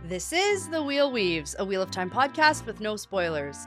This is The Wheel Weaves, a Wheel of Time podcast with no spoilers.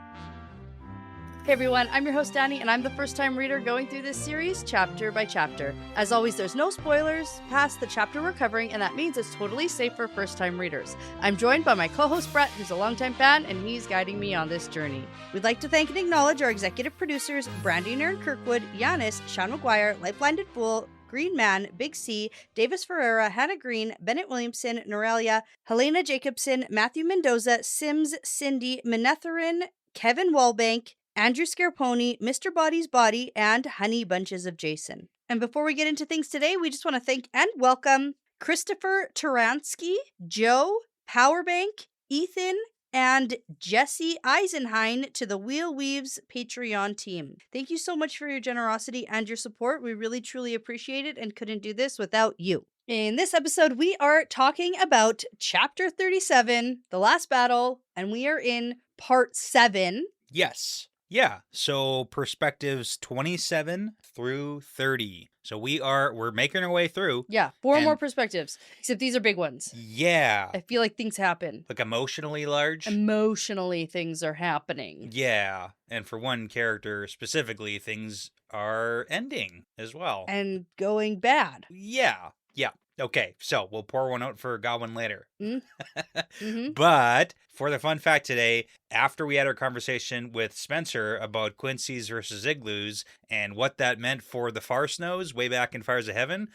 Hey everyone, I'm your host Dani, and I'm the first-time reader going through this series chapter by chapter. As always, there's no spoilers past the chapter we're covering, and that means it's totally safe for first-time readers. I'm joined by my co-host Brett, who's a longtime fan, and he's guiding me on this journey. We'd like to thank and acknowledge our executive producers, Brandy and Kirkwood, Giannis, Sean McGuire, LightBlindedFool, Green Man, Big C, Deyvis Ferreira, Hannah Green, Bennett Williamson, Noralia, Helena Jacobsen, Matthew Mendoza, Sims, Cyndi, Manethraen, Kevin Wallbank, Andrew Scarponi, Mr. Boddy's Boddy, and HoneyBunchesOfJason. And before we get into things today, we just want to thank and welcome Christopher Taransky, Joe, Powerbank, Ethan, and Jesse Eisenheim to the Wheel Weaves Patreon team. Thank you so much for your generosity and your support. We really, truly appreciate it and couldn't do this without you. In this episode, we are talking about Chapter 37, The Last Battle, and we are in Part 7. Yes. Yeah. So perspectives 27 through 30. So we're making our way through. Yeah, four more perspectives, except these are big ones. Yeah. I feel like things happen. Like emotionally large? Emotionally, things are happening. Yeah. And for one character specifically, things are ending as well. And going bad. Yeah. Yeah. Okay, so we'll pour one out for Godwin later. Mm-hmm. But for the fun fact today, after we had our conversation with Spencer about Quincy's versus Igloos and what that meant for the Far Snows way back in Fires of Heaven,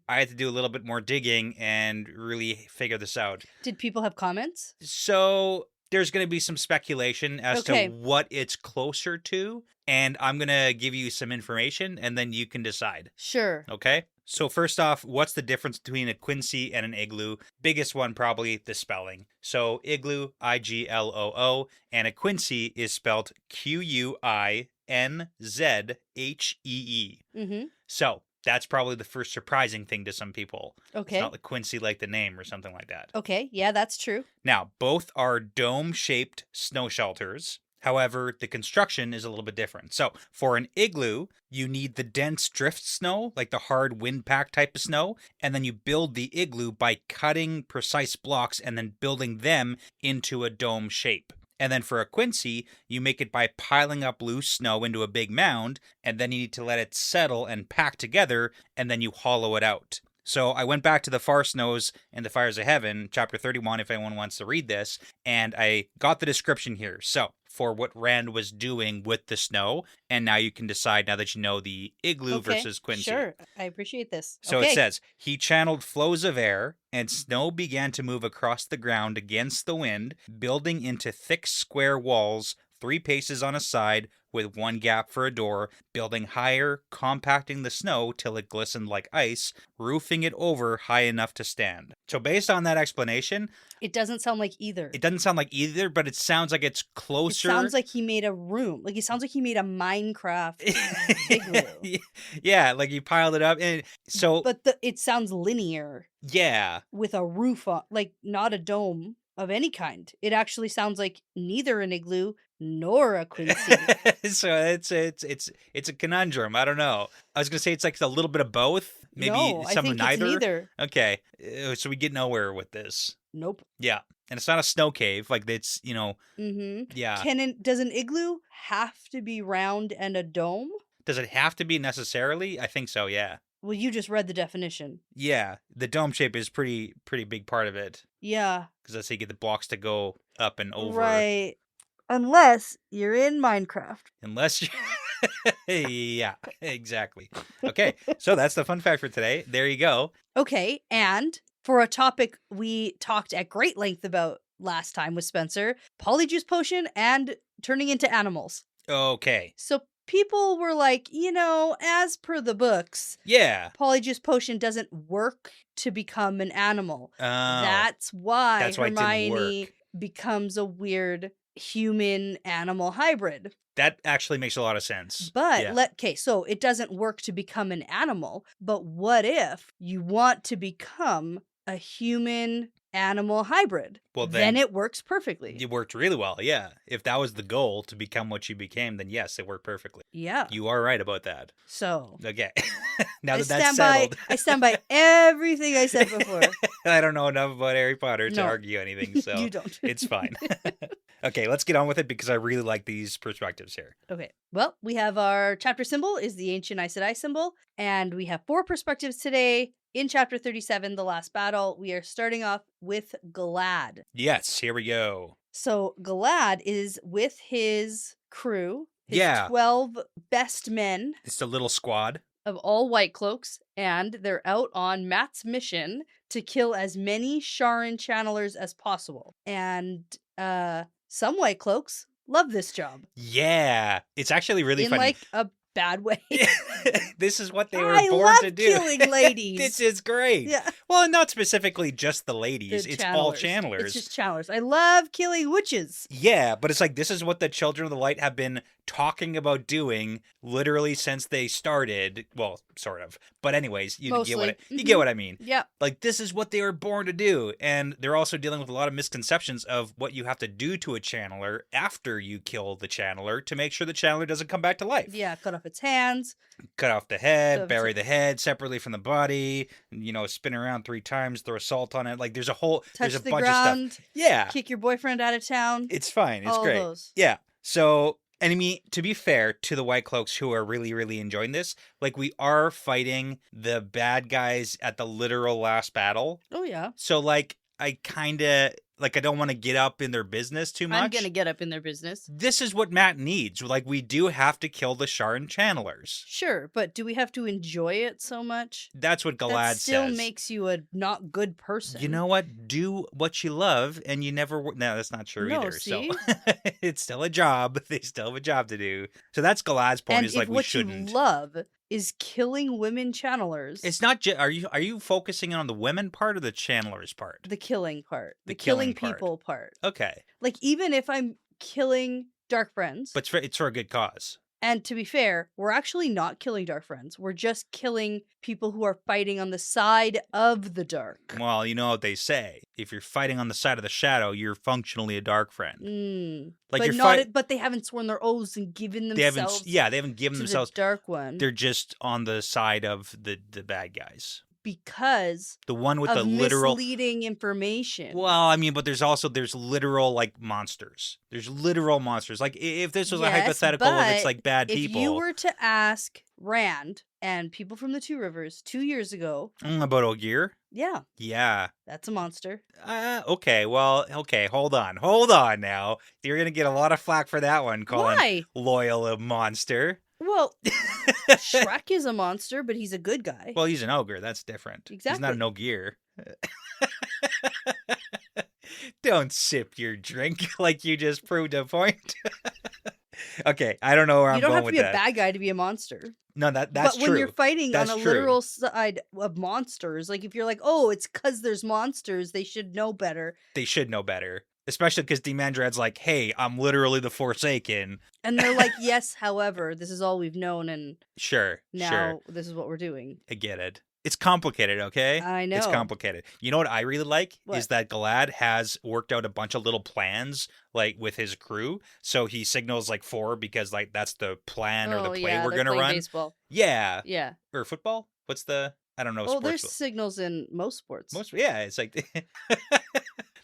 I had to do a little bit more digging and really figure this out. Did people have comments? So there's going to be some speculation as to what it's closer to, and I'm going to give you some information, and then you can decide. Sure. Okay? So first off, what's the difference between a Quincy and an Igloo? Biggest one, probably the spelling. So Igloo, I-G-L-O-O, and a Quincy is spelled Q-U-I-N-Z-H-E-E. Mm-hmm. So that's probably the first surprising thing to some people. Okay. It's not like Quincy like the name or something like that. Okay, yeah, that's true. Now, both are dome-shaped snow shelters. However, the construction is a little bit different. So for an igloo, you need the dense drift snow, like the hard wind pack type of snow, and then you build the igloo by cutting precise blocks and then building them into a dome shape. And then for a Quincy, you make it by piling up loose snow into a big mound, and then you need to let it settle and pack together, and then you hollow it out. So I went back to the Far Snows and the Fires of Heaven, chapter 31, if anyone wants to read this, and I got the description here. So for what Rand was doing with the snow, and now you can decide now that you know the igloo versus Quincy. Sure, I appreciate this. So it says, he channeled flows of air, and snow began to move across the ground against the wind, building into thick square walls, 3 paces on a side, with 1 gap for a door, building higher, compacting the snow till it glistened like ice, roofing it over high enough to stand. So based on that explanation... It doesn't sound like either. It doesn't sound like either, but it sounds like it's closer. It sounds like he made a room. Like, it sounds like he made a Minecraft igloo. Yeah, like he piled it up. And so... But it sounds linear. Yeah. With a roof on, like, not a dome of any kind. It actually sounds like neither an igloo nor a Quincy. So it's a conundrum. I don't know. I was gonna say it's like a little bit of both. Maybe no, some I think of neither. It's neither. Okay, so we get nowhere with this. Nope. Yeah, and it's not a snow cave. Like it's Mm-hmm. Yeah. Does an igloo have to be round and a dome? Does it have to be necessarily? I think so. Yeah. Well, you just read the definition. Yeah, the dome shape is pretty big part of it. Yeah. Because that's how you get the blocks to go up and over. Right. Unless you're in Minecraft. Unless you... Yeah, exactly. Okay, so that's the fun fact for today. There you go. Okay, and for a topic we talked at great length about last time with Spencer, polyjuice potion and turning into animals. Okay. So people were like, as per the books, polyjuice potion doesn't work to become an animal. That's why Hermione becomes a weird human-animal hybrid. That actually makes a lot of sense. But, so it doesn't work to become an animal, but what if you want to become a human-animal hybrid? Well, then it works perfectly. It worked really well, yeah. If that was the goal, to become what you became, then yes, it worked perfectly. Yeah. You are right about that. So. Okay. Now that's settled. I stand by everything I said before. I don't know enough about Harry Potter to No. argue anything, so You don't. it's fine. Okay, let's get on with it because I really like these perspectives here. Okay. Well, we have our chapter symbol is the ancient Aes Sedai symbol, and we have 4 perspectives today. In chapter 37, The Last Battle, we are starting off with Galad. Yes, here we go. So Galad is with his crew, his Yeah. 12 best men It's a little squad. of all White Cloaks, and they're out on Matt's mission to kill as many Sharan channelers as possible. And some White Cloaks love this job. Yeah. It's actually really in funny. like a bad way. This is what they were I born love to do. killing ladies. This is great. Yeah. Well, not specifically just the ladies. The It's all channelers. channelers. It's just channelers. I love killing witches. Yeah, but it's like this is what the Children of the Light have been talking about doing literally since they started. Well, sort of. But anyways, you get what you get what I mean. Yeah. Like this is what they were born to do, and they're also dealing with a lot of misconceptions of what you have to do to a channeler after you kill the channeler to make sure the channeler doesn't come back to life. Yeah, cut off its hands. Cut off the head, So- bury the head separately from the body, spin around 3 times, throw salt on it. Like there's a whole Touch there's a the bunch ground. of stuff. Yeah. Kick your boyfriend out of town. It's fine. It's all great. Those. Yeah. So, and I mean, to be fair to the White Cloaks who are really, really enjoying this, like we are fighting the bad guys at the literal last battle. Oh, yeah. So, like, I kind of, like, I don't want to get up in their business too much. I'm going to get up in their business. This is what Matt needs. Like, we do have to kill the Sharan channelers. Sure, but do we have to enjoy it so much? That's what Galad That still says. makes you a not good person. You know what? Do what you love, and you never. No, that's not true No, either. see? So it's still a job. They still have a job to do. So that's Galad's point. And Is if like we what shouldn't. you love is killing women channelers, It's not. Are you focusing on the women part or the channelers part? the killing part, The the killing killing part. people part. Okay, Like even if I'm killing Dark Friends, but it's for a good cause. and to be fair, we're actually not killing Dark Friends. We're just killing people who are fighting on the side of the dark. Well, you know what they say: if you're fighting on the side of the shadow, you're functionally a dark friend. Like But you're not. But they haven't sworn their oaths and given They haven't. themselves. Yeah, they haven't given to themselves. the dark one. They're just on the side of the bad guys. Because The one with of the literal. misleading information. Well, I mean, but there's literal like monsters. There's literal monsters. Like if this was a Yes, hypothetical of it's but like bad if people. you were to ask Rand and people from the Two Rivers 2 years ago, About Ogier? yeah, Yeah. that's a monster. Okay. Well, okay. Hold on now. You're gonna get a lot of flack for that one, calling Why? Loyal a monster. Well, Shrek is a monster, but he's a good guy. Well, he's an ogre. That's different. He's not an Ogier. Don't sip your drink like you just proved a point. Okay, I don't know where I'm you don't going have to with be that. a bad guy to be a monster. No, that's but true. when you're fighting That's on a true. literal side of monsters, like if you're like, oh, it's because there's monsters, they should know better. They should know better. Especially because Demandrad's like, hey, I'm literally the Forsaken. And they're like, yes, however, this is all we've known, and Sure, now sure. this is what we're doing. I get it. It's complicated, okay? I know. It's complicated. You know what I really like What? is that Galad has worked out a bunch of little plans, like with his crew. So he signals like 4 because like that's the plan or the play yeah, we're they're gonna playing run. baseball. Yeah, Yeah. or football. What's the? I don't know. Well, sports. there's signals in most sports. Yeah, it's like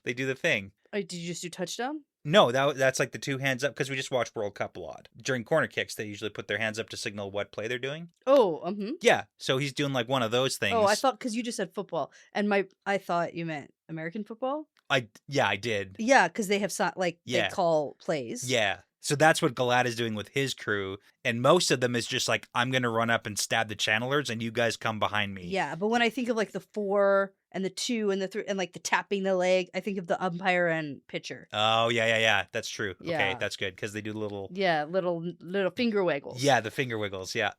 they do the thing. Did you just do touchdown? No, that's like the 2 hands up because we just watch World Cup a lot. During corner kicks, they usually put their hands up to signal what play they're doing. Oh, Yeah, so he's doing like one of those things. Oh, I thought because you just said football, and I thought you meant American football. I did. Yeah, because they have Yeah. they call plays. Yeah. So that's what Galad is doing with his crew. And most of them is just like, I'm going to run up and stab the channelers and you guys come behind me. Yeah, but when I think of like the 4 and the 2 and the 3 and like the tapping the leg, I think of the umpire and pitcher. Oh, yeah. That's true. Okay, Yeah. that's good because they do little. Yeah, little finger wiggles. Yeah, the finger wiggles. Yeah.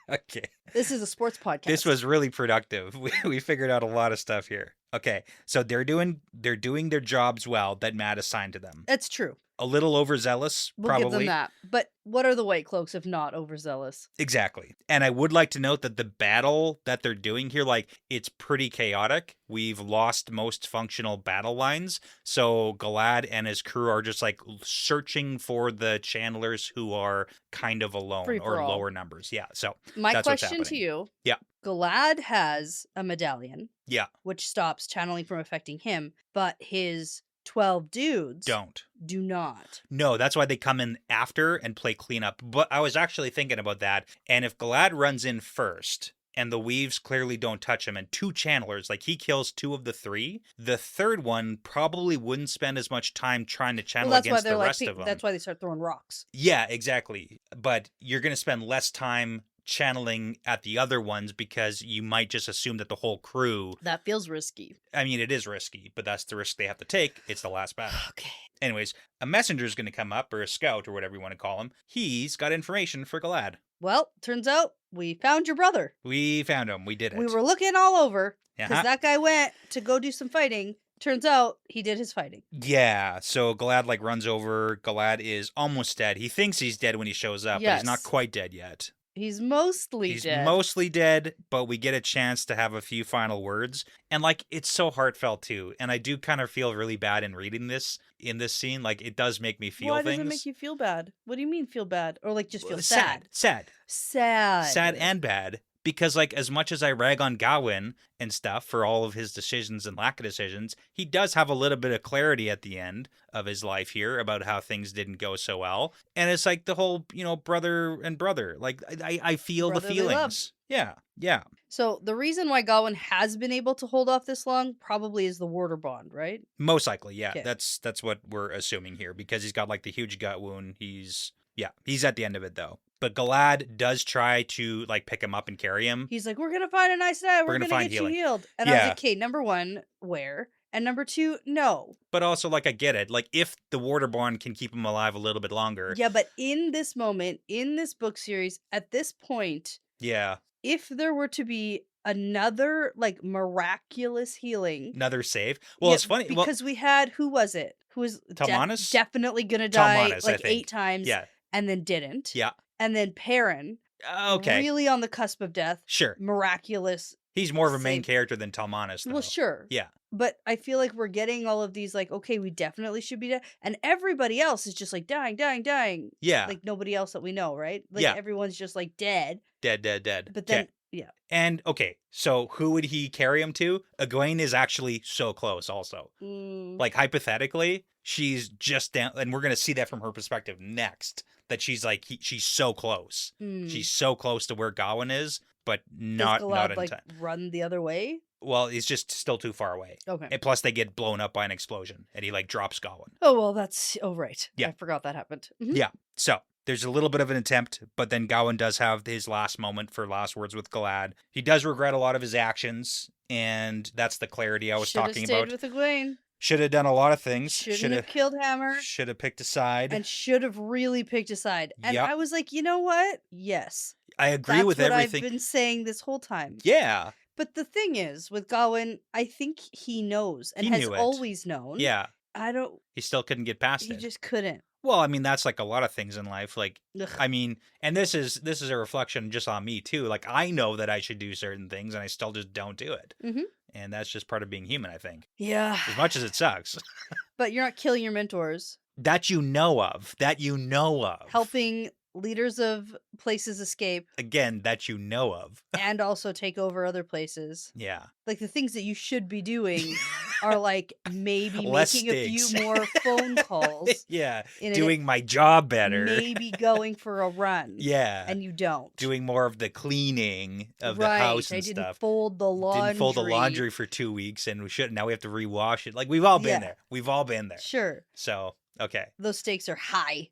Okay. This is a sports podcast. This was really productive. We figured out a lot of stuff here. Okay. So they're doing their jobs well that Matt assigned to them. That's true. A little overzealous, We'll probably. give them that. But what are the White Cloaks if not overzealous? Exactly. And I would like to note that the battle that they're doing here, like, it's pretty chaotic. We've lost most functional battle lines. So Galad and his crew are just like searching for the channelers who are kind of alone Free for or all. lower numbers. Yeah. So My that's what's question to happening. you. Yeah. Galad has a medallion, Yeah. which stops channeling from affecting him, but his 12 dudes do not. No, that's why they come in after and play cleanup. But I was actually thinking about that. And if Galad runs in first and the Weaves clearly don't touch him and 2 channelers, like he kills 2 of the 3, the third one probably wouldn't spend as much time trying to channel against the rest of them. That's why they start throwing rocks. Yeah, exactly. But you're going to spend less time channeling at the other ones because you might just assume that the whole crew... That feels risky. I mean, it is risky, but that's the risk they have to take. It's the last battle. Okay. Anyways, a messenger's going to come up, or a scout, or whatever you want to call him. He's got information for Galad. Well, turns out we found your brother. We found him. We did it. We were looking all over because Uh-huh. that guy went to go do some fighting. Turns out he did his fighting. Yeah, so Galad runs over. Galad is almost dead. He thinks he's dead when he shows up, but he's not quite dead yet. He's mostly dead. He's mostly dead, but we get a chance to have a few final words. And, it's so heartfelt, too. And I do kind of feel really bad in reading this, in this scene. It does make me feel things. Why does it make you feel bad? What do you mean feel bad? Or, just feel sad? Sad. Sad and bad. Because, as much as I rag on Gawain and stuff for all of his decisions and lack of decisions, he does have a little bit of clarity at the end of his life here about how things didn't go so well. And it's the whole, brother and brother. I feel the feelings. Yeah. So the reason why Gawain has been able to hold off this long probably is the warder bond, right? Most likely, yeah. Okay. That's what we're assuming here, because he's got, the huge gut wound. He's at the end of it, though. But Galad does try to, pick him up and carry him. He's like, we're going to find a nice night. We're going to get you healed. And I was like, okay, number 1, where? And number 2, no. But also, I get it. If the warder bond can keep him alive a little bit longer. Yeah, but in this moment, in this book series, at this point... Yeah. If there were to be another, miraculous healing... Another save? Well, it's funny. Because we had... Who was it? Who was definitely going to die, I think. 8 times. Yeah. And then didn't. Yeah. And then Perrin, okay, really on the cusp of death. Sure. Miraculous. He's more of a main character than Talmanis, though. Well, sure. Yeah. But I feel like we're getting all of these, okay, we definitely should be dead. And everybody else is just, dying. Yeah. Nobody else that we know, right? Yeah. Everyone's just, dead. Dead. But then, yeah. And, okay, so who would he carry him to? Egwene is actually so close, also. Hypothetically, she's just down, and we're going to see that from her perspective next, that she's, she's so close. She's so close to where Gawain is, but not in time. Run the other way? Well, he's just still too far away. Okay. And plus, they get blown up by an explosion, and he, drops Gawain. Oh, well, that's... Oh, right. Yeah. I forgot that happened. Mm-hmm. Yeah. So, there's a little bit of an attempt, but then Gawain does have his last moment for last words with Galad. He does regret a lot of his actions, and that's the clarity I was talking about. Should have stayed with Egwene. Should have done a lot of things. Shouldn't have killed Hammer. Should have picked a side. And should have really picked a side. And Yep. I was like, you know what? Yes. I agree with everything. That's what I've been saying this whole time. Yeah. But the thing is, with Gawain, I think he knows and has always known. Yeah. He still couldn't get past it. He just couldn't. Well, I mean, that's a lot of things in life. Ugh. I mean, and this is a reflection just on me too. I know that I should do certain things and I still just don't do it. Mm-hmm. And that's just part of being human, I think. Yeah. As much as it sucks. But you're not killing your mentors. That you know of. Helping leaders of places escape. Again, that you know of. And also take over other places. Yeah. The things that you should be doing are maybe Less making stakes. a few more phone calls. Yeah. Doing my job better. Maybe going for a run. Yeah. And you don't. Doing more of the cleaning of the house and stuff. Didn't fold the laundry. Didn't fold the laundry for 2 weeks and we shouldn't. Now we have to rewash it. We've all been there. We've all been there. Sure. So, okay. Those stakes are high.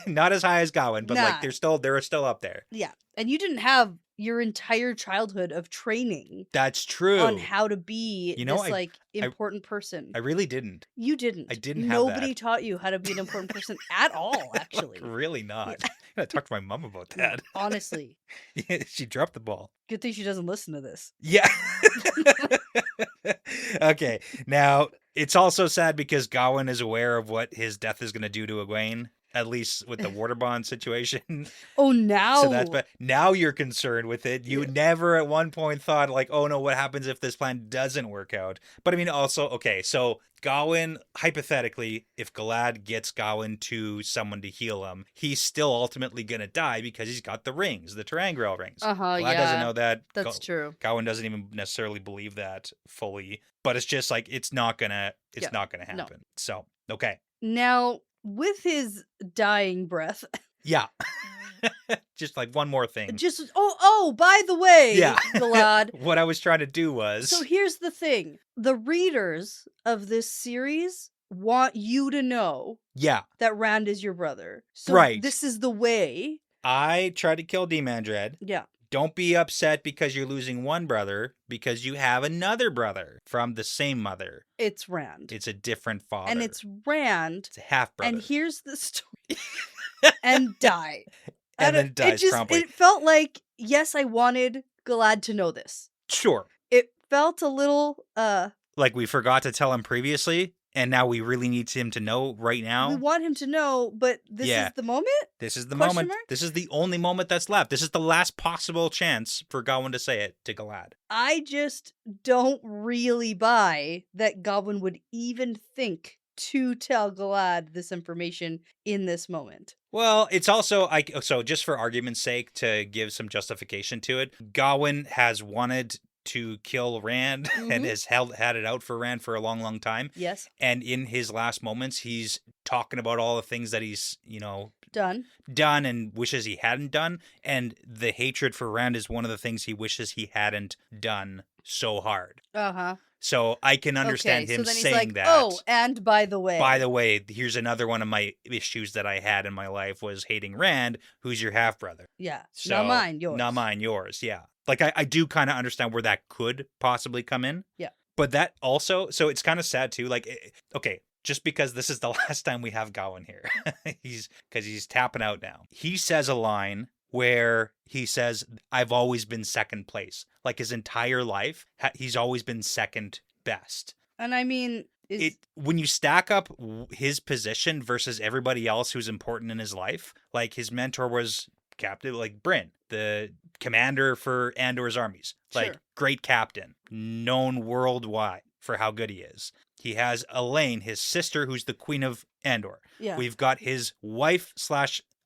Not as high as Gawain, but they're still up there. Yeah. And you didn't have your entire childhood of training. That's true. On how to be this important person. I really didn't. You didn't. I didn't have Nobody that. taught you how to be an important person at all, actually. Really not. I'm going to talk to my mom about that. Honestly. Yeah, she dropped the ball. Good thing she doesn't listen to this. Yeah. Okay. Now, it's also sad because Gawain is aware of what his death is going to do to Egwene. at least with the water bond situation. Oh, now. So that's but now you're concerned with it. You never at one point thought like, oh no, what happens if this plan doesn't work out? But I mean, also, okay, so Gawain, hypothetically, if Galad gets Gawain to someone to heal him, he's still ultimately gonna die because he's got the rings, the Terangriel rings. Galad doesn't know that. That's true. Gawain doesn't even necessarily believe that fully, but it's just like it's not gonna happen. No. So okay. Now, with his dying breath. Yeah. Just like one more thing. By the way, Galad. What I was trying to do was... So here's the thing. The readers of this series want you to know that Rand is your brother. So this is the way. I tried to kill Demandred. Yeah. Don't be upset because you're losing one brother, because you have another brother from the same mother. It's Rand. It's a different father. And it's Rand. It's a half-brother. And here's the story. And die. And then dies promptly. It felt like, yes, I wanted Galad to know this. Sure. It felt a little, like we forgot to tell him previously, and now we really need him to know right now. We want him to know, but this is the moment? This is the moment. Mark? This is the only moment that's left. This is the last possible chance for Gawain to say it to Galad. I just don't really buy that Gawain would even think to tell Galad this information in this moment. Well, it's also, so just for argument's sake, to give some justification to it, Gawain has wanted to kill Rand and has had it out for Rand for a long, long time. Yes. And in his last moments, he's talking about all the things that he's, done and wishes he hadn't done. And the hatred for Rand is one of the things he wishes he hadn't done so hard. Uh-huh. So I can understand him saying that. Oh, and by the way, here's another one of my issues that I had in my life was hating Rand, who's your half-brother. Yeah. So, not mine, yours. Not mine, yours, yeah. Like, I do kind of understand where that could possibly come in. Yeah. But that also, so it's kind of sad too. Like, okay, just because this is the last time we have Gawain here, because he's tapping out now. He says a line where he says, I've always been second place. Like his entire life, he's always been second best. And I mean... when you stack up his position versus everybody else who's important in his life, like his mentor was Captain, like Bryn, the commander for Andor's armies. Like, great captain, known worldwide for how good he is. He has Elaine, his sister, who's the queen of Andor. Yeah. We've got his wife /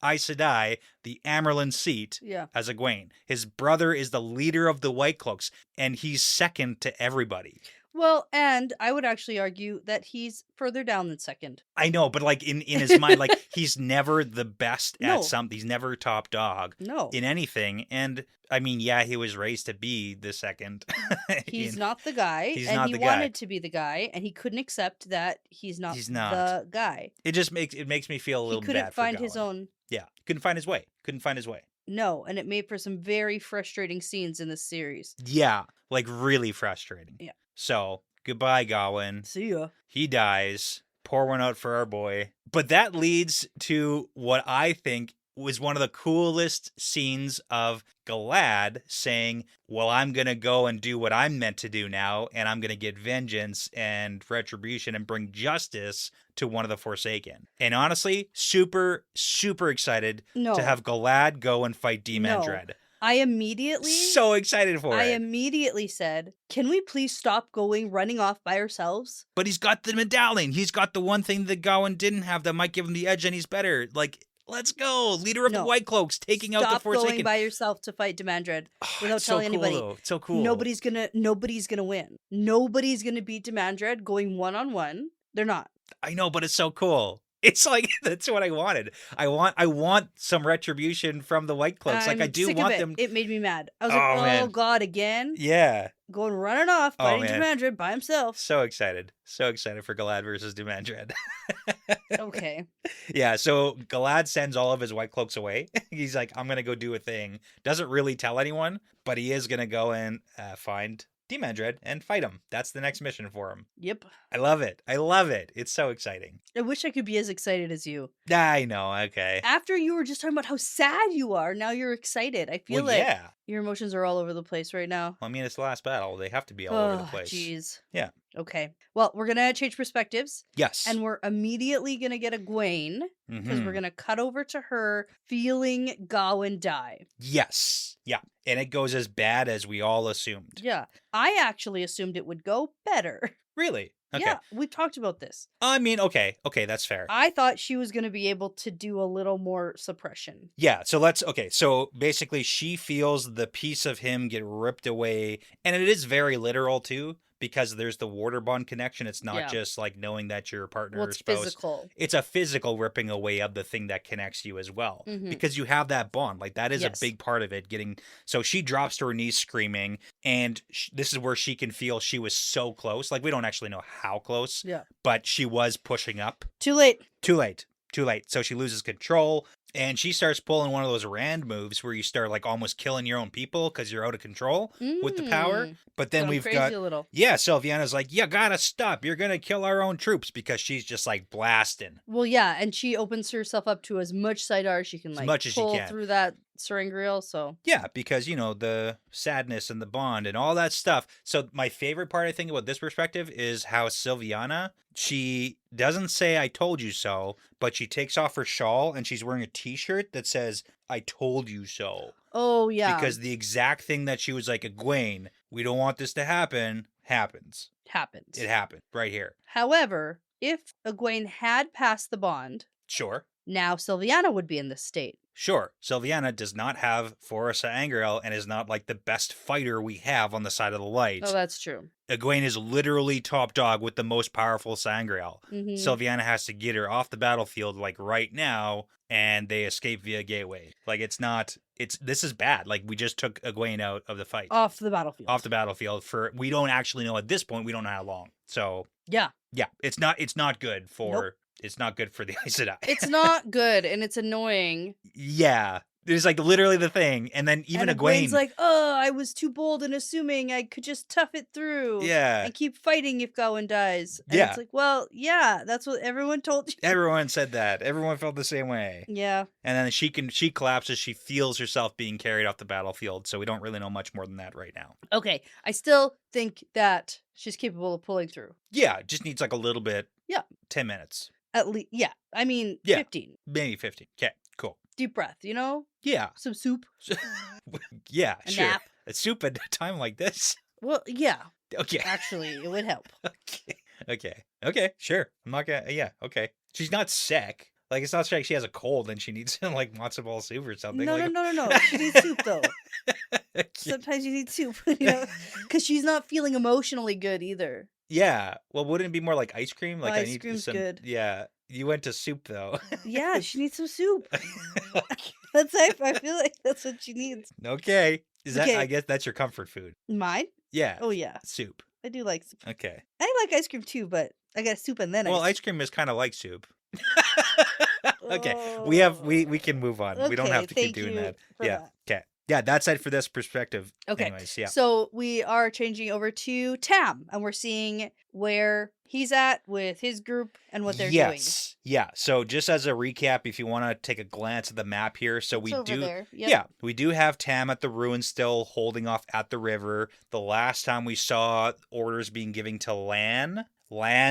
Aes Sedai, the Amerlin seat, as Egwene. His brother is the leader of the White Cloaks, and he's second to everybody. Well, and I would actually argue that he's further down than second. I know, but like in his mind, like he's never the best at something. He's never top dog in anything. And I mean, yeah, he was raised to be the second. He's not the guy. He wanted to be the guy, and he couldn't accept that he's not the guy. It just makes me feel a little bad. He couldn't find his own. Yeah, couldn't find his way. No, and it made for some very frustrating scenes in this series. Yeah, like really frustrating. Yeah. So, goodbye, Gawain. See ya. He dies. Pour one out for our boy. But that leads to what I think was one of the coolest scenes of Galad saying, well, I'm going to go and do what I'm meant to do now, and I'm going to get vengeance and retribution and bring justice to one of the Forsaken. And honestly, super, super excited to have Galad go and fight Demandred. No. I immediately... So excited for it. I immediately said, can we please stop running off by ourselves? But he's got the medallion. He's got the one thing that Gawain didn't have that might give him the edge, and he's better. Like, let's go. Leader of the White Cloaks, taking out the Forsaken. Stop going by yourself to fight Demandred without telling anybody. It's so cool. Nobody's gonna win. Nobody's gonna beat Demandred going one-on-one. They're not. I know, but it's so cool. It's like, that's what I wanted. I want some retribution from the White Cloaks. Like, I do want them. It made me mad. I was like, God, again? Yeah. Going running off, fighting Demandred by himself. So excited. So excited for Galad versus Demandred. Okay. Yeah, so Galad sends all of his White Cloaks away. He's like, I'm going to go do a thing. Doesn't really tell anyone, but he is going to go and find Demandred and fight him. That's the next mission for him. Yep. I love it. It's so exciting. I wish I could be as excited as you. I know. Okay. After you were just talking about how sad you are, now you're excited. I feel Your emotions are all over the place right now. I mean, it's the last battle. They have to be all over the place. Jeez. Yeah. Okay. Well, we're going to change perspectives. Yes. And we're immediately going to get Egwene because we're going to cut over to her feeling Gawain die. Yes. Yeah. And it goes as bad as we all assumed. Yeah. I actually assumed it would go better. Really? Okay. Yeah, we talked about this. I mean, okay, that's fair. I thought she was going to be able to do a little more suppression. Yeah, so so basically she feels the piece of him get ripped away, and it is very literal too, because there's the water bond connection. It's not just like knowing that your partner or spouse. Physical. It's a physical ripping away of the thing that connects you as well, because you have that bond. Like that is a big part of it. So she drops to her knees screaming, and this is where she can feel she was so close. Like we don't actually know how close, but she was pushing up. Too late. So she loses control. And she starts pulling one of those Rand moves where you start like almost killing your own people because you're out of control with the power. But then we've got, Sylviana's like, you gotta stop. You're gonna kill our own troops, because she's just like blasting. Well, yeah, and she opens herself up to as much Saidar as she can, like, pull through that Serengriel, so. Yeah, because, the sadness and the bond and all that stuff. So my favorite part, I think, about this perspective is how Sylviana, she doesn't say, I told you so, but she takes off her shawl and she's wearing a t-shirt that says, I told you so. Oh, yeah. Because the exact thing that she was like, Egwene, we don't want this to happen, happens. It happened right here. However, if Egwene had passed the bond. Sure. Now Sylviana would be in this state. Sure, Sylviana does not have Forresta Angreal and is not like the best fighter we have on the side of the light. Oh, that's true. Egwene is literally top dog with the most powerful Sangreal. Sylviana has to get her off the battlefield like right now, and they escape via gateway. Like this is bad. Like we just took Egwene out of the fight. Off the battlefield for, we don't actually know at this point, we don't know how long. So yeah, it's not good for. Nope. It's not good for the Aes Sedai. It's not good, and it's annoying. Yeah. It's like literally the thing. And then even Egwene's like, oh, I was too bold in assuming I could just tough it through. Yeah. And keep fighting if Gawain dies. And it's like, well, yeah, that's what everyone told you. Everyone said that. Everyone felt the same way. Yeah. And then she collapses. She feels herself being carried off the battlefield. So we don't really know much more than that right now. Okay. I still think that she's capable of pulling through. Yeah. Just needs like a little bit. Yeah. 10 minutes. At least, yeah. I mean, 15. Maybe 15. Okay, cool. Deep breath, Yeah. Some soup. Yeah, a sure. nap. A soup at a time like this? Well, yeah. Okay. Actually, it would help. Okay, sure. I'm not gonna, okay. She's not sick. Like, it's not like she has a cold and she needs, like, matzo ball soup or something. No. She needs soup, though. Okay. Sometimes you need soup, because she's not feeling emotionally good either. Yeah. Well, wouldn't it be more like ice cream? Like, ice cream's good. Yeah. You went to soup, though. Yeah, she needs some soup. I feel like that's what she needs. Okay. I guess that's your comfort food. Mine? Yeah. Oh, yeah. Soup. I do like soup. Okay. I like ice cream, too, but I got soup and then ice cream is kind of like soup. Okay. We can move on. Okay, we don't have to keep doing that. Yeah. Okay. Yeah, that's it for this perspective. Okay. Anyways, yeah. So we are changing over to Tam, and we're seeing where he's at with his group and what they're doing. Yeah. So just as a recap, if you want to take a glance at the map here, so we do there. Yep. Yeah, we do have Tam at the ruins still holding off at the river. The last time we saw orders being given to Lan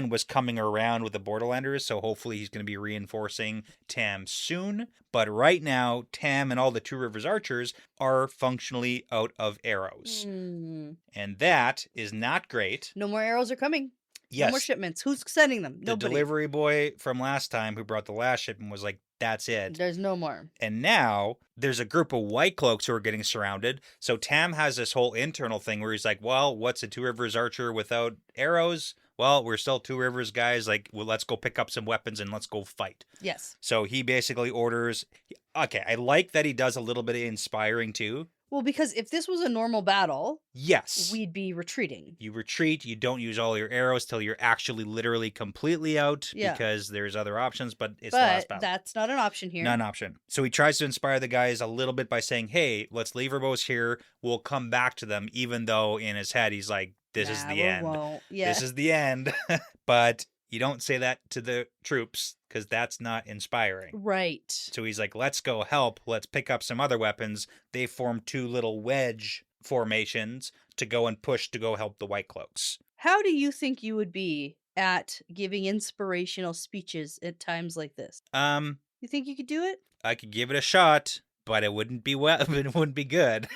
was coming around with the Borderlanders, so hopefully he's going to be reinforcing Tam soon. But right now, Tam and all the Two Rivers archers are functionally out of arrows. And that is not great. No more arrows are coming. Yes. No more shipments. Who's sending them? Nobody. The delivery boy from last time who brought the last shipment was like, that's it. There's no more. And now there's a group of white cloaks who are getting surrounded. So Tam has this whole internal thing where he's like, well, what's a Two Rivers archer without arrows? Well, we're still Two Rivers guys. Like, well, let's go pick up some weapons and let's go fight. Yes. So he basically orders. Okay, I like that he does a little bit of inspiring too. Well, because if this was a normal battle, yes, we'd be retreating. You retreat. You don't use all your arrows till you're actually literally completely out, because there's other options, but it's the last battle. That's not an option here. Not an option. So he tries to inspire the guys a little bit by saying, hey, let's leave our bows here. We'll come back to them, even though in his head he's like, this is the end. Won't. Yeah. This is the end. But You don't say that to the troops because that's not inspiring. Right. So he's like, let's go help. Let's pick up some other weapons. They form 2 little wedge formations to go and push to go help the White Cloaks. How do you think you would be at giving inspirational speeches at times like this? You think you could do it? I could give it a shot, but it wouldn't be it wouldn't be good.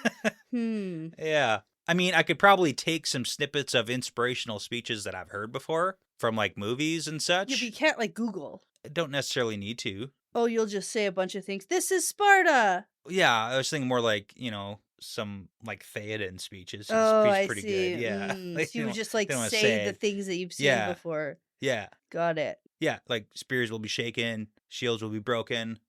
Yeah. I mean, I could probably take some snippets of inspirational speeches that I've heard before from like movies and such. Yeah, but you can't like Google. I don't necessarily need to. Oh, you'll just say a bunch of things. This is Sparta. Yeah, I was thinking more like, some like Theoden speeches. Oh, He's I pretty see. good. Yeah. Like, So you would just like they don't wanna say the things that you've seen before. Yeah. Got it. Yeah, like spears will be shaken, shields will be broken,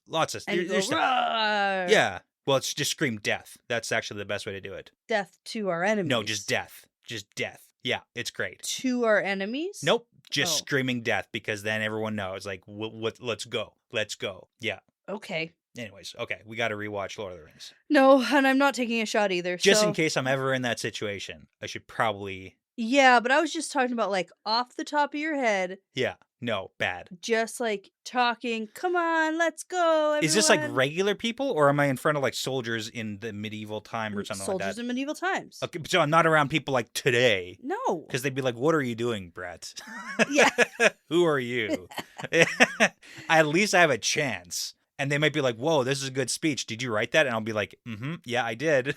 lots of And you go, there's stuff. "Roar!" Yeah. Well, it's just scream death. That's actually the best way to do it. Death to our enemies. No, just death. Just death. Yeah, it's great. To our enemies? Nope, just Oh. screaming death because then everyone knows. Like, let's go. Let's go. Yeah. Okay. Anyways, okay, we got to rewatch Lord of the Rings. No, and I'm not taking a shot either. Just so... in case I'm ever in that situation, I should probably... Yeah, but I was just talking about like off the top of your head. Yeah, no, bad. Just like talking, come on, let's go, everyone. Is this like regular people, or am I in front of like soldiers in the medieval time or something soldiers like that? in medieval times. Okay, so I'm not around people like today. No. Because they'd be like, what are you doing, Brett? Yeah. Who are you? At least I have a chance. And they might be like, whoa, this is a good speech. Did you write that? And I'll be like, yeah, I did.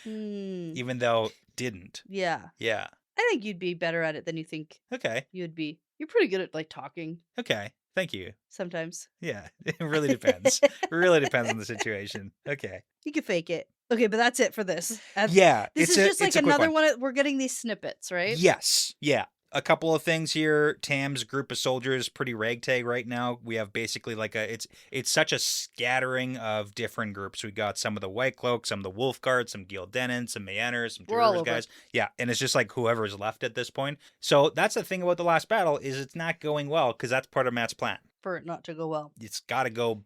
Even though didn't. Yeah. Yeah. I think you'd be better at it than you think Okay. you'd be. You're pretty good at like talking Okay. Thank you. sometimes. Yeah. It really depends. It really depends on the situation. Okay. You could fake it. Okay, but that's it for this. Yeah. This is just like it's a quick another one. We're getting these snippets, right? Yes. Yeah. A couple of things here. Tam's group of soldiers pretty ragtag right now. We have basically like it's such a scattering of different groups. We got some of the White Cloaks, some of the Wolf Guards, some Gildenans, some Maenners, some Druids guys. Yeah, and it's just like whoever's left at this point. So that's the thing about the last battle is it's not going well because that's part of Matt's plan. For it not to go well. It's got to go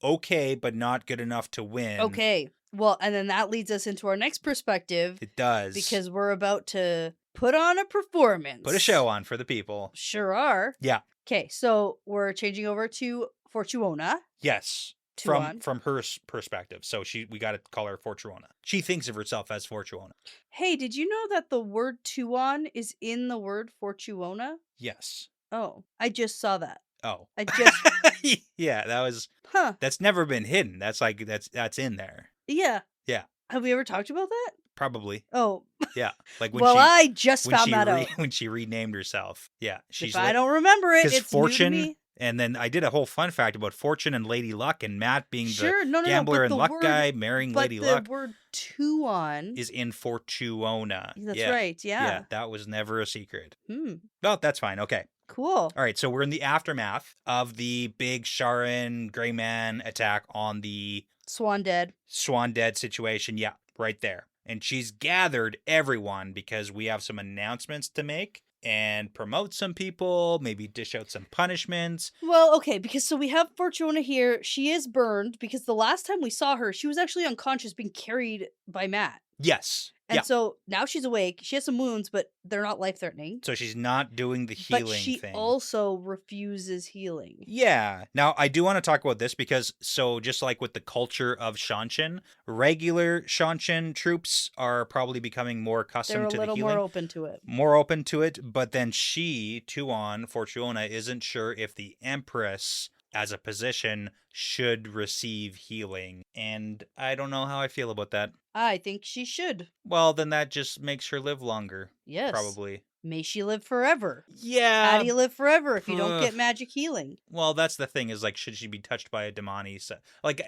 okay, but not good enough to win. Okay. Well, and then that leads us into our next perspective. It does. Because we're about to put on a performance. Put a show on for the people. Sure are. Yeah. Okay, so we're changing over to Fortuona. Yes. Tuon. From her perspective. So we got to call her Fortuona. She thinks of herself as Fortuona. Hey, did you know that the word Tuon is in the word Fortuona? Yes. Oh, I just saw that. Oh. I just Yeah, that's never been hidden. That's like that's in there. Yeah. Yeah. Have we ever talked about that? Probably. Oh. Yeah. Like when I just found that out. When she renamed herself. Yeah. If I don't remember it, it's Fortune, new to me. And then I did a whole fun fact about Fortune and Lady Luck and Matt being the gambler and luck guy marrying Lady Luck. But the word Tuon is in Fortuona. That's right, yeah. Yeah, that was never a secret. Hmm. Well, that's fine. Okay. Cool. All right, so we're in the aftermath of the big Sharon Grey Man attack on the Swan Dead situation. Yeah, right there. And she's gathered everyone because we have some announcements to make and promote some people, maybe dish out some punishments. Well, okay, because so we have Fortuna here. She is burned because the last time we saw her, she was actually unconscious being carried by Matt. Yes. And so now she's awake. She has some wounds, but they're not life-threatening. So she's not doing the healing thing. But she also refuses healing. Yeah. Now, I do want to talk about this because, so just like with the culture of Shanshin, regular Shanshin troops are probably becoming more accustomed to the healing. They're a little more open to it. More open to it, but then Tuon, Fortuna, isn't sure if the Empress as a position should receive healing. And I don't know how I feel about that. I think she should. Well, then that just makes her live longer. Yes. Probably. May she live forever. Yeah. How do you live forever if you don't get magic healing? Well, that's the thing is like, should she be touched by a Damani? Like,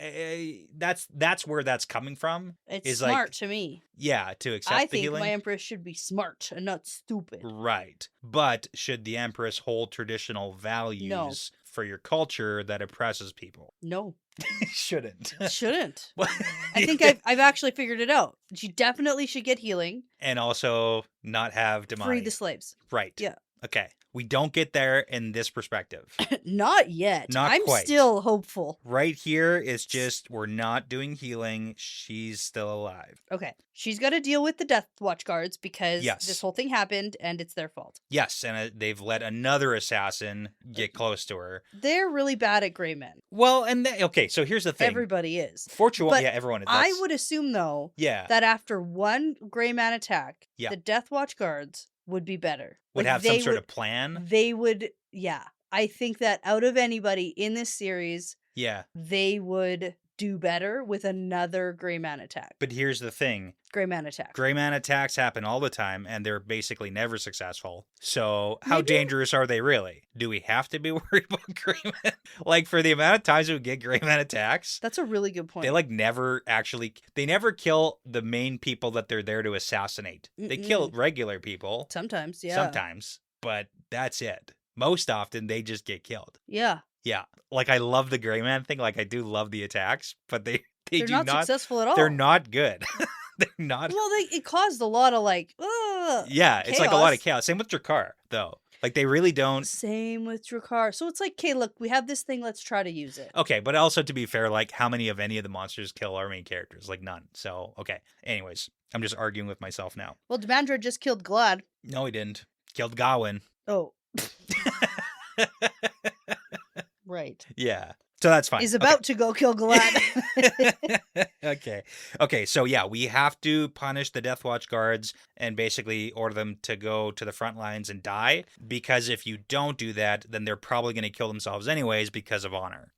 that's where that's coming from. It's smart to me. Yeah, to accept the healing. I think my Empress should be smart and not stupid. Right. But should the Empress hold traditional values for your culture that oppresses people? No. Shouldn't. Shouldn't. I think I've actually figured it out. She definitely should get healing. And also not have Damani. Free the slaves. Right. Yeah. Okay. We don't get there in this perspective. Not yet. Not I'm quite. still hopeful. Right here is just, we're not doing healing. She's still alive. Okay. She's got to deal with the Death Watch guards because Yes. this whole thing happened and it's their fault. Yes, and they've let another assassin get close to her. They're really bad at gray men. Well, and okay, so here's the thing. Everybody is. Fortunately, But yeah, everyone is. I would assume, though, that after one gray man attack, Yeah. the Death Watch guards would be better. would Like, have some sort of plan. They would, yeah. I think that out of anybody in this series, Yeah. they would do better with another gray man attack. But here's the thing. Gray man attack. Gray man attacks happen all the time, and they're basically never successful. So how Maybe- dangerous are they really? Do we have to be worried about gray man? Like, for the amount of times we get gray man attacks, That's a really good point. they never kill the main people that they're there to assassinate. They kill regular people. Sometimes, yeah. Sometimes, but that's it. Most often, they just get killed. Yeah. Yeah. Like, I love the gray man thing. Like, I do love the attacks, but they're They're not successful at all. They're not good. They're not. Well, it caused a lot of Yeah, it's like a lot of chaos. chaos. Same with Drakkar, though. Like, they really don't. Same with Drakkar. So it's like, okay, look, we have this thing, let's try to use it. Okay, but also, to be fair, like, how many of any of the monsters kill our main characters? Like, none. So, okay. Anyways, I'm just arguing with myself now. Well, Demandra just killed Glad. No, he didn't. Killed Gawain. Oh. Right. Yeah. So that's fine. Is about to go kill Glad. Okay. So yeah, we have to punish the Death Watch guards and basically order them to go to the front lines and die. Because if you don't do that, then they're probably going to kill themselves anyways because of honor.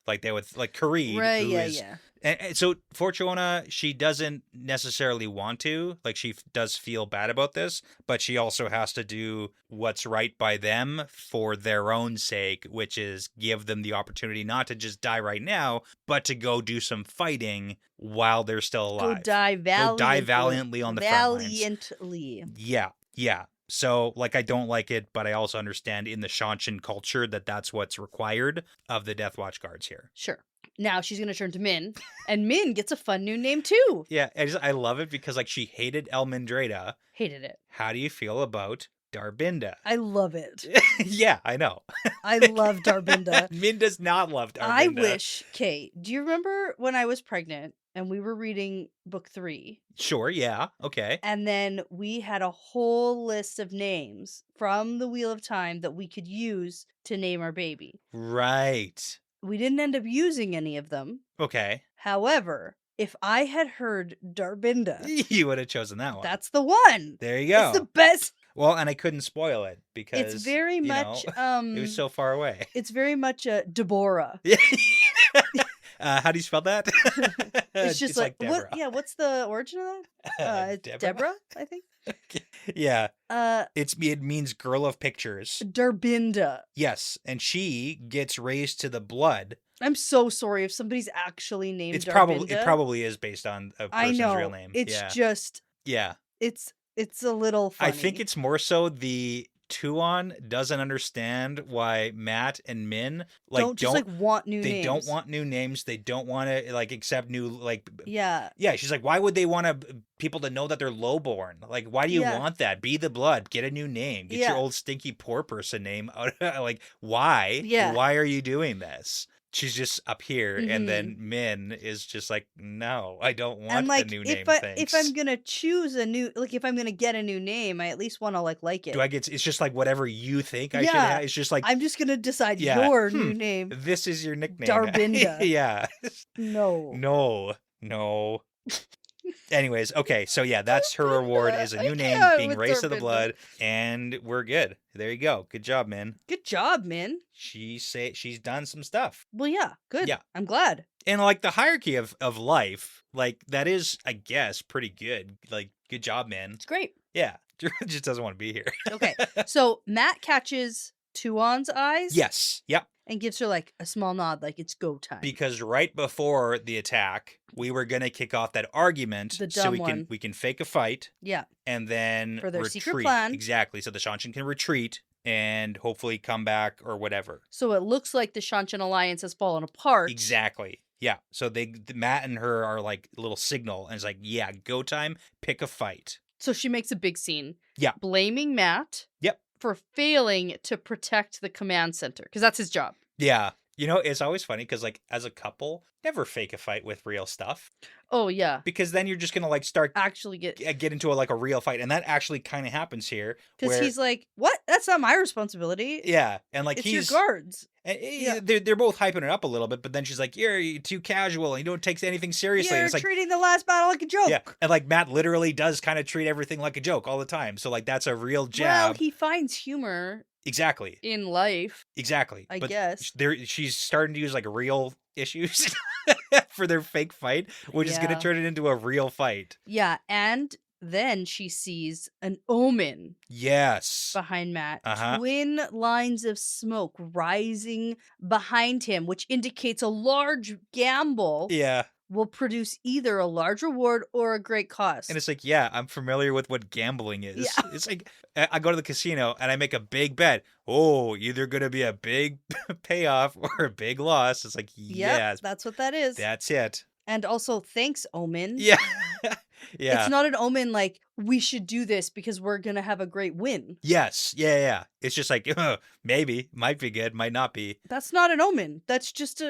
Like they would, like Kareed, Right, who yeah, is, yeah. And so Fortuna, she doesn't necessarily want to, like she does feel bad about this, but she also has to do what's right by them for their own sake, which is give them the opportunity not to just die right now, but to go do some fighting while they're still alive. Go die valiantly on the front lines. Valiantly. Yeah. So, like, I don't like it, but I also understand in the Shanshan culture that that's what's required of the Death Watch guards here. Sure. Now she's going to turn to Min, and Min gets a fun new name, too. Yeah, I love it because, like, she hated Elmindrada. Hated it. How do you feel about Darbinda? I love it. Yeah, I know. I love Darbinda. Min does not love Darbinda. I wish, Kate, do you remember when I was pregnant and we were reading book 3? Sure, yeah, okay. And then we had a whole list of names from the Wheel of Time that we could use to name our baby. Right. We didn't end up using any of them. Okay. However, if I had heard Darbinda, You would have chosen that one. that's the one. There you go. It's the best. Well, and I couldn't spoil it because It's very much it was so far away. It's very much Deborah. How do you spell that? It's just like Deborah. what's the origin of that? Deborah, I think. Yeah. It means girl of pictures. Darbinda. Yes, and she gets raised to the blood. I'm so sorry if somebody's actually named It Darbinda. probably is based on a person's real name. It's just it's a little funny. I think it's more so the Tuon doesn't understand why Matt and Min don't want new names. They don't want new names. They don't want to accept new Yeah. Yeah, she's like, why would they want people to know that they're lowborn? Like, why do you want that? Be the blood. Get a new name. Get your old stinky poor person name out. Like, why? Yeah. Why are you doing this? She's just up here, and then Min is just like, no, I don't want a new name. If I'm gonna choose a new, if I'm gonna get a new name, I at least want to like it. Do I get? It's just like whatever you think I should have. It's just like I'm just gonna decide your new name. This is your nickname, Darbinda. Yeah. No. Anyways, okay, so yeah, that's her reward is a new name, being raised to the blood, and we're good. There you go. Good job, Min. Good job, Min. She's done some stuff. Well, yeah, good. Yeah. I'm glad. And the hierarchy of life, that is, I guess, pretty good. Good job, Min. It's great. Yeah. Just doesn't want to be here. Okay. So Matt catches Tuon's eyes. Yes. Yep. And gives her a small nod, it's go time. Because right before the attack, we were gonna kick off that argument, the dumb so one. we can fake a fight. Yeah. And then for their retreat. secret plan. Exactly. So the Shanshan can retreat and hopefully come back or whatever. So it looks like the Shanshan alliance has fallen apart. Exactly. Yeah. So Matt and her are a little signal, and it's go time, pick a fight. So she makes a big scene. Yeah. Blaming Matt. Yep. for failing to protect the command center, because that's his job. Yeah. You know, it's always funny because, like, as a couple, never fake a fight with real stuff. Oh, yeah. Because then you're just going to, like, start Actually get into a real fight. And that actually kind of happens here. Because he's like, what? That's not my responsibility. Yeah. And, like, it's your guards. Yeah. They're both hyping it up a little bit, but then she's like, you're too casual and you don't take anything seriously. You're it's like, treating the last battle like a joke. Yeah. And, like, Matt literally does kind of treat everything like a joke all the time. So, like, that's a real jab. Well, he finds humor. Exactly. In life. Exactly. I guess. She's starting to use, like, real issues for their fake fight, which is going to turn it into a real fight. Yeah, and then she sees an omen. Yes. Behind Matt. Twin lines of smoke rising behind him, which indicates a large gamble. Yeah. Will produce either a large reward or a great cost. And it's like, yeah, I'm familiar with what gambling is. Yeah. It's like, I go to the casino and I make a big bet. Oh, either going to be a big payoff or a big loss. It's like, yes. That's what that is. That's it. And also, thanks, omen. Yeah. Yeah. It's not an omen like, we should do this because we're going to have a great win. Yes. Yeah. It's just like, maybe, might be good, might not be. That's not an omen. That's just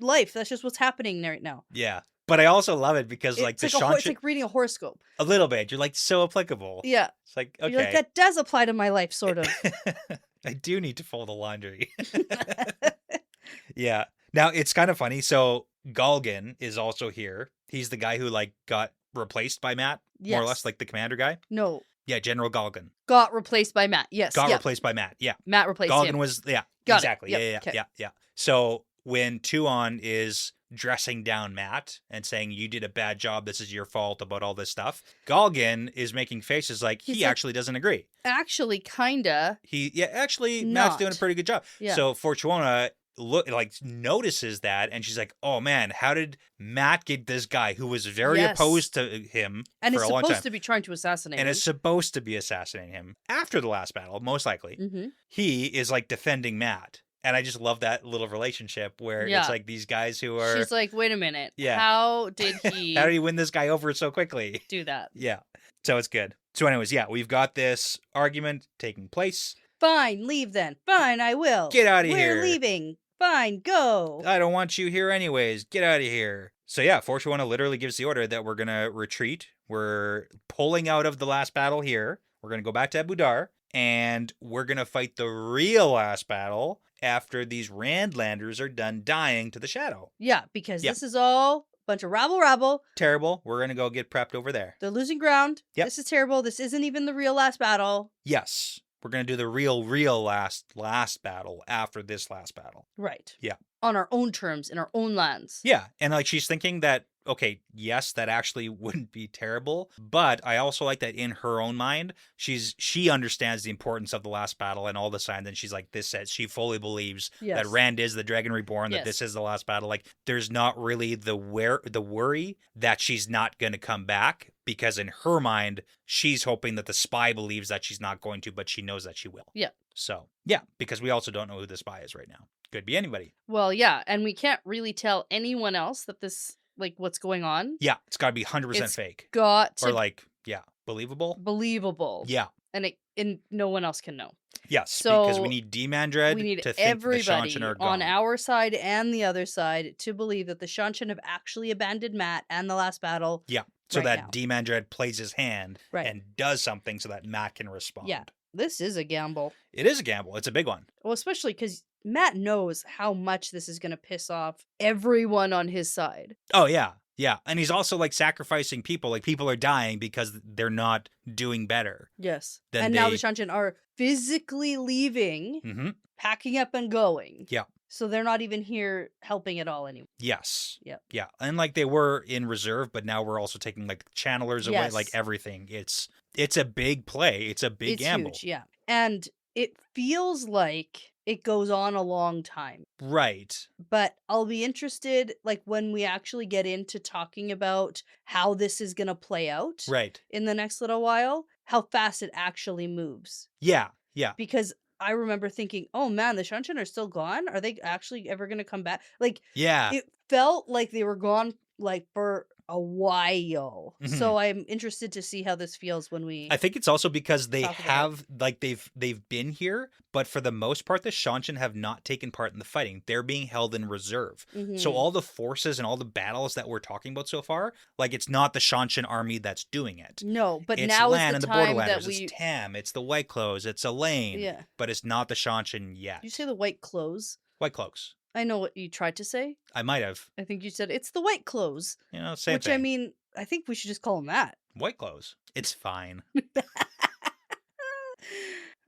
life. That's just what's happening right now. Yeah. But I also love it because, like, it's like reading a horoscope. A little bit. You're like, so applicable. Yeah. It's like, okay. You're like, that does apply to my life, sort of. I do need to fold the laundry. Yeah. Now, it's kind of funny. So, Galgan is also here. He's the guy who, like, got replaced by Matt, more or less, like the commander guy. No. Yeah, General Galgan. Got replaced by Matt. Yes. Got replaced by Matt. Yeah. Matt replaced him. Galgan was, yeah. Got exactly. It. Yep. Yeah. So when Tuon is dressing down Matt and saying, you did a bad job, this is your fault about all this stuff, Galgan is making faces like he actually doesn't agree. Actually, kinda. Matt's doing a pretty good job. Yeah. So Fortuona notices that, and she's like, oh man, how did Matt get this guy who was very opposed to him and for a long time, is supposed to be trying to assassinate him, and is supposed to be assassinating him after the last battle, most likely. He is like defending Matt, and I just love that little relationship where it's like these guys who are, she's like, wait a minute, how did he win this guy over so quickly? Do that. Yeah, so it's good. So anyways, we've got this argument taking place. Fine, leave then. Fine, I will. Get out of here. We're leaving. Fine, go. I don't want you here anyways. Get out of here. So yeah, Fortuona literally gives the order that we're going to retreat. We're pulling out of the last battle here. We're going to go back to Abu Dar, and we're going to fight the real last battle after these Randlanders are done dying to the Shadow. Yeah, because this is all a bunch of rabble. Terrible. We're going to go get prepped over there. They're losing ground. Yep. This is terrible. This isn't even the real last battle. Yes. We're going to do the real last battle after this last battle. Right. Yeah. On our own terms, in our own lands. Yeah. And like she's thinking that, okay, yes, that actually wouldn't be terrible. But I also like that in her own mind, she understands the importance of the last battle and all the signs. And she's like, this says she fully believes that Rand is the Dragon Reborn, that this is the last battle. Like there's not really the worry that she's not going to come back. Because in her mind, she's hoping that the spy believes that she's not going to, but she knows that she will. Yeah. So, yeah, because we also don't know who the spy is right now. Could be anybody. Well, yeah, and we can't really tell anyone else that this, like, what's going on. Yeah, it's got to be 100% fake. Got to... Or, like, believable? Believable. Yeah. And no one else can know. Yes, so because we need Demandred to think the Shanshan are gone. On our side and the other side to believe that the Shanshan have actually abandoned Matt and the last battle. Yeah. So that Demandred plays his hand and does something so that Matt can respond. Yeah, this is a gamble. It is a gamble. It's a big one. Well, especially because Matt knows how much this is going to piss off everyone on his side. Oh, yeah. Yeah. And he's also like sacrificing people. Like people are dying because they're not doing better. Yes. And now the Shanshan are physically leaving, packing up and going. Yeah. So they're not even here helping at all anymore. Yes. Yep. Yeah. And like they were in reserve, but now we're also taking like channelers away, like everything. It's a big play. It's a big gamble. Huge, yeah. And it feels like it goes on a long time. Right. But I'll be interested, like, when we actually get into talking about how this is going to play out. Right. In the next little while, how fast it actually moves. Yeah. Yeah. Because I remember thinking, oh man, the Shanshan are still gone? Are they actually ever going to come back? Like, yeah, it felt like they were gone, like, for a while. Mhm. So I'm interested to see how this feels when we... I think it's also because they Talk about have, like, they've been here, but for the most part, the Shanshan have not taken part in the fighting. They're being held in reserve. So Mhm. all the forces and all the battles that we're talking about so far, like, it's not the Shanshan army that's doing it. No, but It's now Lan is and the the time that Borderlanders, we... it's Tam, it's the White Clothes, it's Elaine. Yeah. But it's not the Shanshan yet. Did you say the white clothes? White Cloaks. I know what you tried to say. I might have. I think you said it's the white clothes. You know, same Which, thing. I mean, I think we should just call them that. White Clothes. It's fine.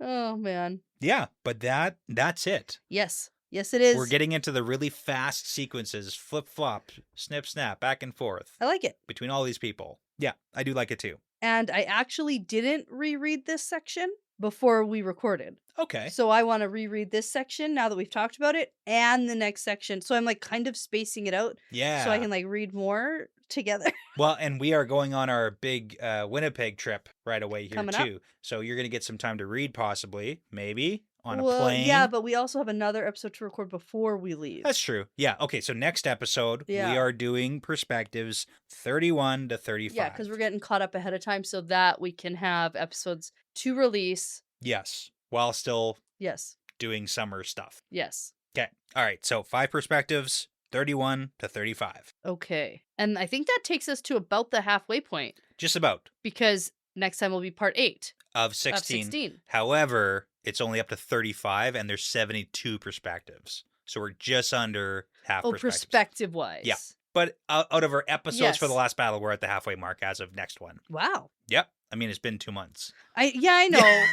Oh, man. Yeah, but that's it. Yes. Yes, it is. We're getting into the really fast sequences, flip-flop, snip-snap, back and forth I like it. between all these people. Yeah, I do like it too. And I actually didn't reread this section before we recorded. Okay. So I want to reread this section now that we've talked about it and the next section. So I'm like kind of spacing it out Yeah. so I can like read more together. Well, and we are going on our big Winnipeg trip right away here Coming up. too. So you're going to get some time to read possibly, maybe, on a Well, plane. yeah, but we also have another episode to record before we leave. That's true. Yeah. Okay, so next episode, Yeah. we are doing perspectives 31 to 35. Yeah, because we're getting caught up ahead of time so that we can have episodes to release. Yes, while still Yes. doing summer stuff. Yes. Okay. All right, so 5 perspectives, 31 to 35. Okay. And I think that takes us to about the halfway point Just about. because next time will be part 8 Of 16. of 16. However, it's only up to 35 and there's 72 perspectives. So we're just under half Oh, perspectives. perspective-wise. Yeah. But out of our episodes for the Yes. last battle, we're at the halfway mark as of next one. Wow. Yep. I mean, it's been 2 months. I know,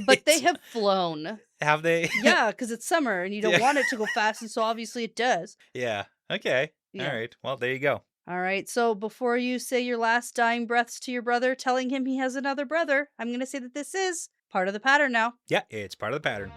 but they It's- have flown. Have they? Yeah, because it's summer and you don't Yeah. want it to go fast, and so obviously it does. Yeah. Okay. Yeah. All right. Well, there you go. All right, so before you say your last dying breaths to your brother, telling him he has another brother, I'm going to say that this is part of the pattern now. Yeah, it's part of the pattern.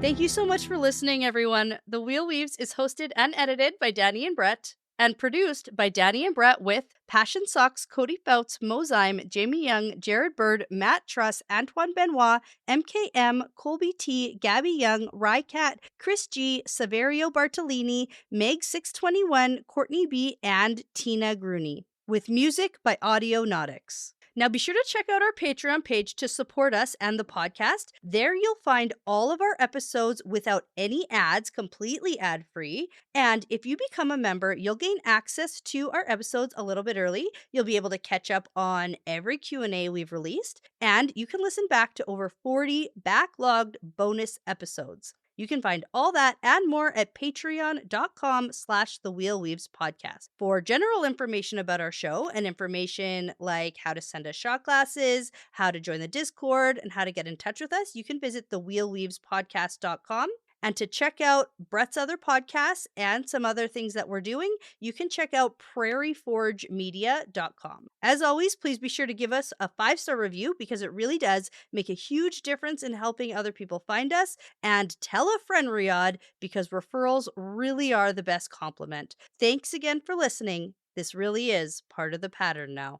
Thank you so much for listening, everyone. The Wheel Weaves is hosted and edited by Dani and Brett and produced by Dani and Brett with Passion Socks, Cody Fouts, Mozyme, Jamie Young, Jared Bird, Matt Truss, Antoine Benoit, MKM, Colby T, Gabby Young, Rycat, Chris G, Saverio Bartolini, Meg621, Courtney B, and Tina Grooney. With music by Audionautics. Now be sure to check out our Patreon page to support us and the podcast. There you'll find all of our episodes without any ads, completely ad-free. And if you become a member, you'll gain access to our episodes a little bit early. You'll be able to catch up on every Q&A we've released. And you can listen back to over 40 backlogged bonus episodes. You can find all that and more at patreon.com/thewheelweavespodcast. For general information about our show and information like how to send us shot glasses, how to join the Discord, and how to get in touch with us, you can visit thewheelweavespodcast.com. And to check out Brett's other podcasts and some other things that we're doing, you can check out prairieforgemedia.com. As always, please be sure to give us a 5-star review because it really does make a huge difference in helping other people find us. And tell a friend, Riyadh, because referrals really are the best compliment. Thanks again for listening. This really is part of the pattern now.